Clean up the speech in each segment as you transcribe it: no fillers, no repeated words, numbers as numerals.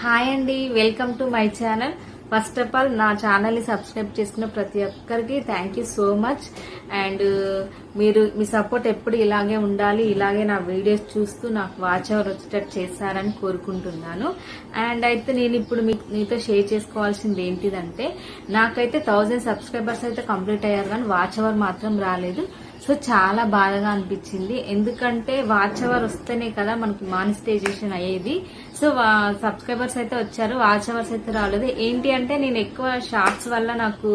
Hi అండి, welcome to my channel. First of all నా channel ని సబ్స్క్రైబ్ చేసుకున్న ప్రతి ఒక్కరికి thank you so much. And మీరు మీ సపోర్ట్ ఎప్పుడు ఇలాగే ఉండాలి, ఇలాగే నా వీడియోస్ చూస్తూ నాకు వాచ్ అవర్ వచ్చేటట్టు చేస్తారని కోరుకుంటున్నాను. అండ్ అయితే నేను ఇప్పుడు మీతో షేర్ చేసుకోవాల్సింది ఏంటిదంటే, నాకైతే 1000 సబ్స్క్రైబర్స్ అయితే కంప్లీట్ అయ్యారు, కానీ వాచ్ అవర్ మాత్రం రాలేదు. సో చాలా బాధగా అనిపించింది, ఎందుకంటే వాచ్ అవర్ వస్తేనే కదా మనకి మానిటైజేషన్ అయ్యేది. సో సబ్స్క్రైబర్స్ అయితే వచ్చారు, వాచ్ అవర్స్ అయితే రాలేదు. ఏంటి అంటే నేను ఎక్కువ షార్ట్స్ వల్ల నాకు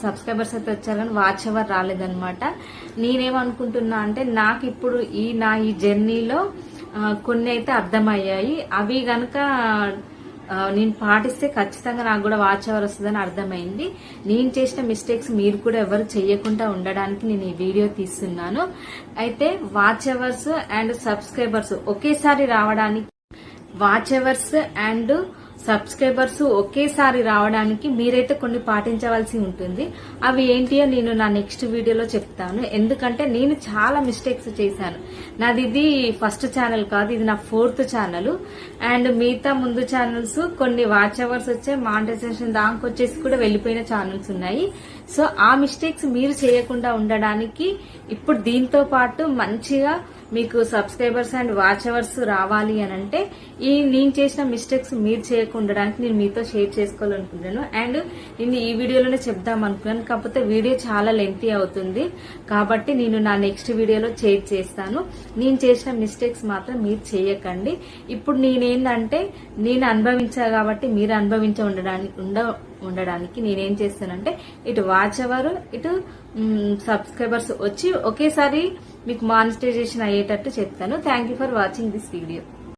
సబ్స్క్రైబర్స్ అయితే వచ్చారు, కానీ వాచ్ అవర్ రాలేదన్నమాట. నేనేమనుకుంటున్నా అంటే, నాకు ఇప్పుడు ఈ జర్నీలో కొన్ని అయితే అర్థమయ్యాయి. అవి గనక నేను పాటిస్తే ఖచ్చితంగా నాకు కూడా వాచ్ అవర్ వస్తుందని అర్థమైంది. నేను చేసిన మిస్టేక్స్ మీరు కూడా ఎవరు చేయకుండా ఉండడానికి నేను ఈ వీడియో తీస్తున్నాను. అయితే వాచ్ అవర్స్ అండ్ సబ్స్క్రైబర్స్ ఒకేసారి రావడానికి, వాచ్ అవర్స్ అండ్ సబ్స్క్రైబర్స్ ఒకేసారి రావడానికి మీరైతే కొన్ని పాటించవలసి ఉంటుంది. అవి ఏంటియో నేను నా నెక్స్ట్ వీడియోలో చెప్తాను. ఎందుకంటే నేను చాలా మిస్టేక్స్ చేశాను. నాది ఇది ఫస్ట్ ఛానల్ కాదు, ఇది నా 4th ఛానల్. అండ్ మిగతా ముందు ఛానల్స్ కొన్ని వాచ్ అవర్స్ వచ్చే మానిటైజేషన్ దానికి వచ్చేసి కూడా వెళ్లిపోయిన ఛానల్స్ ఉన్నాయి. సో ఆ మిస్టేక్స్ మీరు చేయకుండా ఉండడానికి ఇప్పుడు దీంతో పాటు మంచిగా మీకు సబ్స్క్రైబర్స్ అండ్ వాచ్ అవర్స్ రావాలి అని అంటే నేను చేసిన మిస్టేక్స్ మీరు చేయకుండా ఉండడానికి నేను మీతో షేర్ చేసుకోవాలనుకుంటున్నాను. అండ్ నేను ఈ వీడియోలోనే చెప్దాం అనుకున్నాను, కాకపోతే వీడియో చాలా లెంతీ అవుతుంది, కాబట్టి నేను నా నెక్స్ట్ వీడియోలో షేర్ చేస్తాను. నేను చేసిన మిస్టేక్స్ మాత్రం మీరు చేయకండి. ఇప్పుడు నేనేందంటే, నేను అనుభవించా కాబట్టి మీరు ఉండడానికి నేనేం చేస్తానంటే, ఇటు వాచ్ అవర్ ఇటు సబ్స్క్రైబర్స్ వచ్చి ఒకేసారి మీకు మానిటైజేషన్ అయ్యేటట్టు చెప్తాను. Thank you for watching this video.